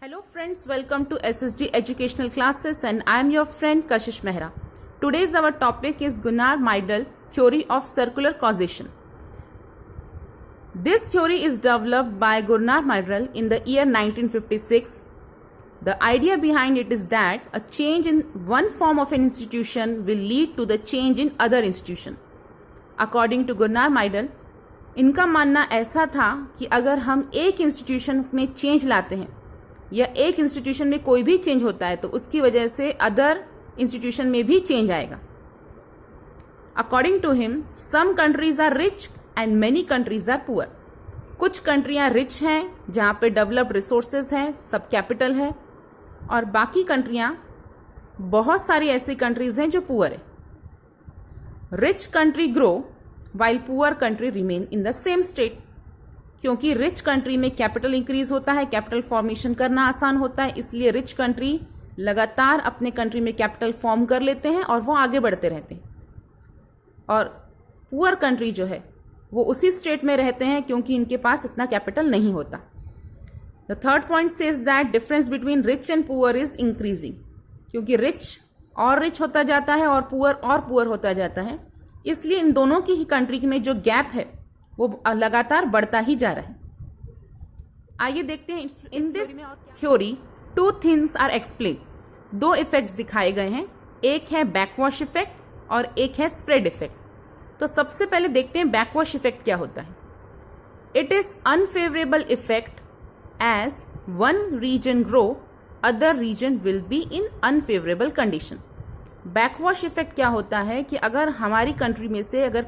Hello friends, welcome to SSD Educational Classes and I am your friend Kashish Mehra. Today's our topic is Gunnar Myrdal theory of circular causation. This theory is developed by Gunnar Myrdal in the year 1956. The idea behind it is that a change in one form of an institution will lead to the change in other institution. According to Gunnar Myrdal, इनका मानना ऐसा था कि अगर हम एक institution में change लाते हैं या एक इंस्टीट्यूशन में कोई भी चेंज होता है तो उसकी वजह से अदर इंस्टीट्यूशन में भी चेंज आएगा. According to him, some countries are rich and many countries are poor. कुछ कंट्रियां रिच हैं जहां पे डेवलप्ड रिसोर्सेज है, सब कैपिटल है, और बाकी कंट्रियां, बहुत सारी ऐसी कंट्रीज हैं जो पुअर है. Rich country grow while poor country remain in the same state. क्योंकि रिच कंट्री में कैपिटल इंक्रीज होता है, कैपिटल फॉर्मेशन करना आसान होता है, इसलिए रिच कंट्री लगातार अपने कंट्री में कैपिटल फॉर्म कर लेते हैं और वो आगे बढ़ते रहते हैं. और पुअर कंट्री जो है वो उसी स्टेट में रहते हैं क्योंकि इनके पास इतना कैपिटल नहीं होता. The third point says that difference between rich and poor is increasing. क्योंकि रिच और रिच होता जाता है और पुअर होता जाता है, इसलिए इन दोनों की ही कंट्री में जो गैप है वो लगातार बढ़ता ही जा रहा है. आइए देखते हैं. In this theory two things are explain. दो इफेक्ट्स दिखाए गए हैं, एक है बैकवॉश इफेक्ट और एक है स्प्रेड इफेक्ट. तो सबसे पहले देखते हैं बैकवॉश इफेक्ट क्या होता है. It is unfavourable effect as one region grow other region will be in unfavourable condition. Backwash effect क्या होता है कि अगर हमारी कंट्री में से अगर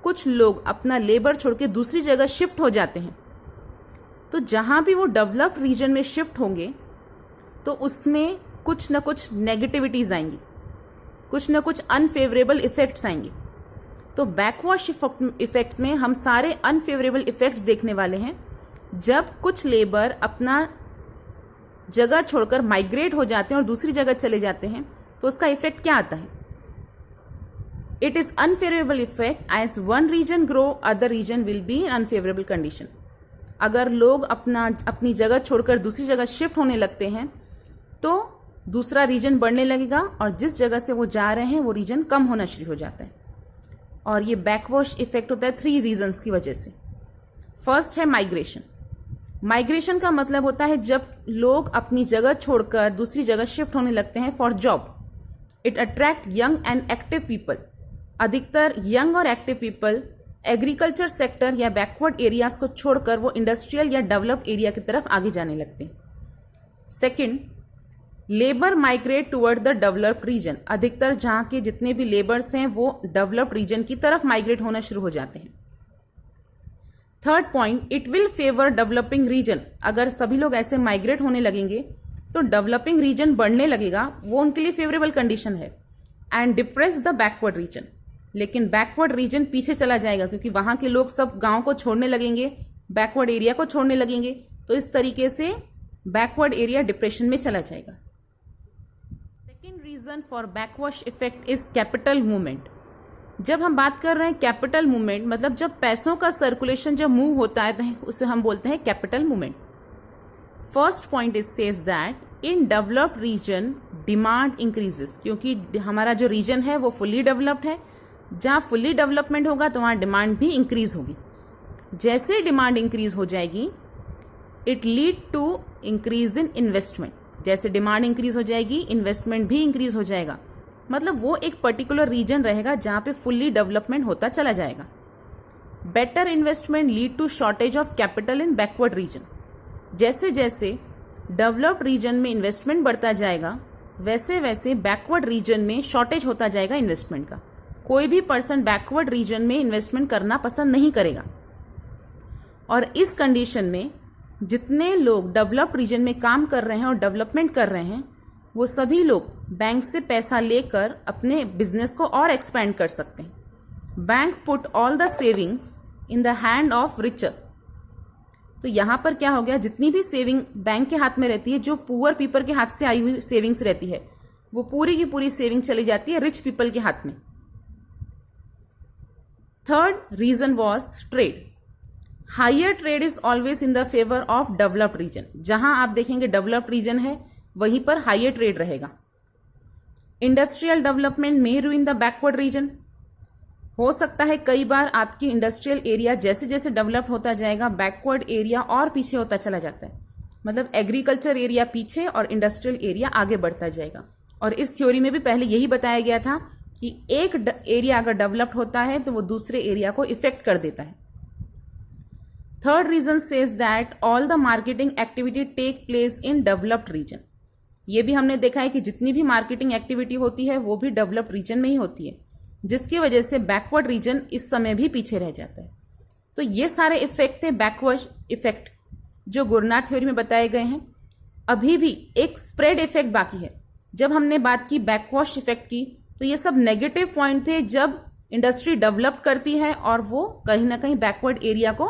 कुछ लोग अपना लेबर छोड़ के दूसरी जगह शिफ्ट हो जाते हैं तो जहां भी वो डेवलप्ड रीजन में शिफ्ट होंगे तो उसमें कुछ न कुछ नेगेटिविटीज आएंगी, कुछ न कुछ अनफेवरेबल इफेक्ट्स आएंगे. तो बैकवॉश इफेक्ट्स में हम सारे अनफेवरेबल इफेक्ट्स देखने वाले हैं. जब कुछ लेबर अपना जगह छोड़कर माइग्रेट हो जाते हैं और दूसरी जगह चले जाते हैं तो उसका इफेक्ट क्या आता है. It is unfavourable effect as one region grow other region will be in unfavourable condition. अगर लोग अपनी जगह छोड़कर दूसरी जगह शिफ्ट होने लगते हैं तो दूसरा रीजन बढ़ने लगेगा और जिस जगह से वो जा रहे हैं वो रीजन कम होना शुरू हो जाता है. और ये बैकवॉश इफेक्ट होता है 3 रीजन्स की वजह से. फर्स्ट है माइग्रेशन. माइग्रेशन का मतलब होता है जब लोग अपनी जगह छोड़कर दूसरी जगह शिफ्ट होने लगते हैं for job. It attract young and active people. अधिकतर यंग और एक्टिव पीपल एग्रीकल्चर सेक्टर या बैकवर्ड एरियाज को छोड़कर वो इंडस्ट्रियल या डेवलप्ड एरिया की तरफ आगे जाने लगते हैं. Second, labour migrate toward the developed region. अधिकतर जहां के जितने भी लेबर्स हैं वो डेवलप्ड रीजन की तरफ माइग्रेट होना शुरू हो जाते हैं. Third point, it will favour developing region. अगर सभी लोग ऐसे माइग्रेट होने लगेंगे तो डेवलपिंग रीजन बढ़ने लगेगा, वो उनके लिए फेवरेबल कंडीशन है. And depress the backward reason. लेकिन बैकवर्ड रीजन पीछे चला जाएगा क्योंकि वहां के लोग सब गांव को छोड़ने लगेंगे, बैकवर्ड एरिया को छोड़ने लगेंगे, तो इस तरीके से बैकवर्ड एरिया डिप्रेशन में चला जाएगा. Second reason for backwash effect is capital movement. जब हम बात कर रहे हैं कैपिटल मूवमेंट, मतलब जब पैसों का सर्कुलेशन जब मूव होता है तो उसे हम बोलते हैं capital movement. First point is says that in developed region demand increases. क्योंकि हमारा जो रीजन है वो फुल्ली डेवलप्ड है, जहां फुल्ली डेवलपमेंट होगा तो वहां डिमांड भी इंक्रीज होगी. जैसे डिमांड इंक्रीज हो जाएगी it lead to increase in investment. जैसे डिमांड इंक्रीज हो जाएगी इन्वेस्टमेंट भी इंक्रीज हो जाएगा. मतलब वो एक पर्टिकुलर रीजन रहेगा जहां पे फुल्ली डेवलपमेंट होता चला जाएगा. Better investment lead to shortage of capital in backward region. जैसे जैसे डेवलप्ड रीजन में इन्वेस्टमेंट बढ़ता जाएगा वैसे वैसे बैकवर्ड रीजन में शॉर्टेज होता जाएगा इन्वेस्टमेंट का. कोई भी पर्सन बैकवर्ड रीजन में इन्वेस्टमेंट करना पसंद नहीं करेगा. और इस कंडीशन में जितने लोग डेवलप्ड रीजन में काम कर रहे हैं और डेवलपमेंट कर रहे हैं वो सभी लोग बैंक से पैसा लेकर अपने बिजनेस को और एक्सपेंड कर सकते हैं. Bank put all the savings in the hand of richer. तो यहां पर क्या हो गया, जितनी भी सेविंग बैंक के हाथ में रहती है, जो पुअर पीपल के हाथ से आई हुई सेविंग्स रहती है वो पूरी की पूरी सेविंग चली जाती है रिच पीपल के हाथ में. Third reason was trade. Higher trade is always in the favour of developed region. जहां आप देखेंगे डेवलप्ड रीजन है वहीं पर हायर ट्रेड रहेगा। Industrial development may ruin the backward region. हो सकता है कई बार आपकी इंडस्ट्रियल एरिया जैसे जैसे डेवलप होता जाएगा बैकवर्ड एरिया और पीछे होता चला जाता है, मतलब एग्रीकल्चर एरिया पीछे और इंडस्ट्रियल एरिया आगे बढ़ता जाएगा। और इस थ्योरी में भी पहले यही बताया गया था कि एक एरिया अगर डेवलप्ड होता है तो वो दूसरे एरिया को इफेक्ट कर देता है। Third reason says that all the marketing activity take place in developed region. ये भी हमने देखा है कि जितनी भी मार्केटिंग एक्टिविटी होती है वो भी डेवलप्ड रीजन में ही होती है, जिसकी वजह से बैकवर्ड रीजन इस समय भी पीछे रह जाता है। तो ये सारे इफेक्ट थे बैकवर्ड इफेक्ट जो गुरनाथ थ्योरी में बताए गए हैं। अभी भी एक स्प्रेड इफेक्ट बाकी है। जब हमने बात की बैकवॉश इफेक्ट की तो ये सब नेगेटिव पॉइंट थे जब इंडस्ट्री डेवलप करती है और वो कहीं ना कहीं बैकवर्ड एरिया को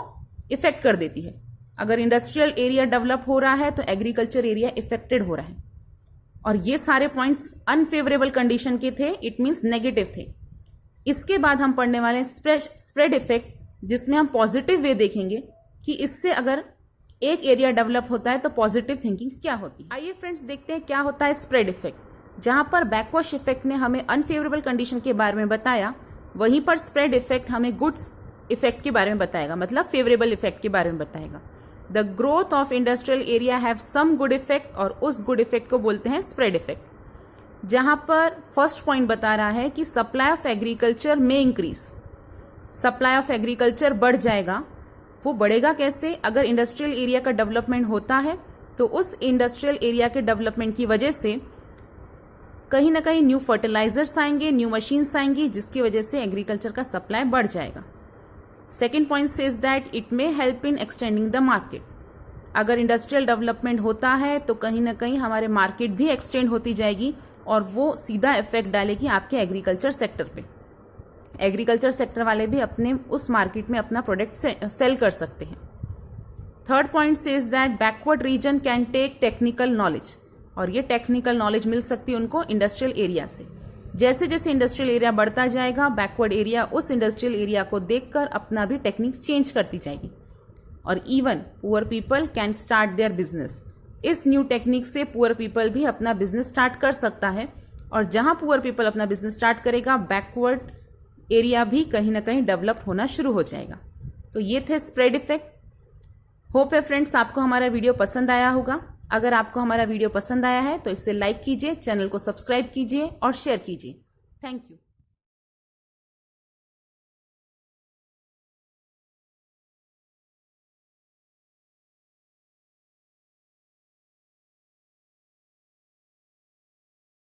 इफेक्ट कर देती है। अगर इंडस्ट्रियल एरिया डेवलप हो रहा है तो एग्रीकल्चर एरिया इफेक्टेड हो रहा है, और ये सारे पॉइंट्स अनफेवरेबल कंडीशन के थे, इट मीन्स नेगेटिव थे। इसके बाद हम पढ़ने वाले स्प्रेड इफेक्ट, जिसमें हम पॉजिटिव वे देखेंगे कि इससे अगर एक एरिया डेवलप होता है तो पॉजिटिव थिंकिंग्स क्या होती है। आइए फ्रेंड्स देखते हैं क्या होता है स्प्रेड इफेक्ट। जहां पर बैकवॉश इफेक्ट ने हमें अनफेवरेबल कंडीशन के बारे में बताया, वहीं पर स्प्रेड इफेक्ट हमें गुड्स इफेक्ट के बारे में बताएगा, मतलब फेवरेबल इफेक्ट के बारे में बताएगा। The growth of industrial area have some good effect, और उस गुड इफेक्ट को बोलते हैं स्प्रेड इफेक्ट। जहां पर फर्स्ट पॉइंट बता रहा है कि सप्लाई ऑफ एग्रीकल्चर में इंक्रीज। सप्लाई ऑफ एग्रीकल्चर बढ़ जाएगा। वो बढ़ेगा कैसे? अगर इंडस्ट्रियल एरिया का डेवलपमेंट होता है तो उस इंडस्ट्रियल एरिया के डेवलपमेंट की वजह से कहीं ना कहीं न्यू फर्टिलाइजर्स आएंगे, न्यू मशीन्स आएंगी, जिसकी वजह से एग्रीकल्चर का सप्लाई बढ़ जाएगा। Second point says that it may help in extending the market. अगर इंडस्ट्रियल डेवलपमेंट होता है तो कहीं ना कहीं हमारे मार्केट भी एक्सटेंड होती जाएगी और वो सीधा इफेक्ट डालेगी आपके एग्रीकल्चर सेक्टर पे। एग्रीकल्चर सेक्टर वाले भी अपने उस मार्केट में अपना प्रोडक्ट सेल कर सकते हैं। Third point says that backward region can tech technical knowledge, और ये टेक्निकल नॉलेज मिल सकती है उनको इंडस्ट्रियल एरिया से। जैसे जैसे इंडस्ट्रियल एरिया बढ़ता जाएगा, बैकवर्ड एरिया उस इंडस्ट्रियल एरिया को देखकर अपना भी टेक्निक चेंज करती जाएगी। और even poor people can start their business. इस न्यू टेक्निक से पुअर पीपल भी अपना बिजनेस स्टार्ट कर सकता है, और जहां पुअर पीपल अपना बिजनेस स्टार्ट करेगा बैकवर्ड एरिया भी कहीं ना कहीं डेवलप होना शुरू हो जाएगा। तो ये थे स्प्रेड इफेक्ट। होप है फ्रेंड्स आपको हमारा वीडियो पसंद आया होगा। अगर आपको हमारा वीडियो पसंद आया है तो इसे लाइक कीजिए, चैनल को सब्सक्राइब कीजिए और शेयर कीजिए। Thank you.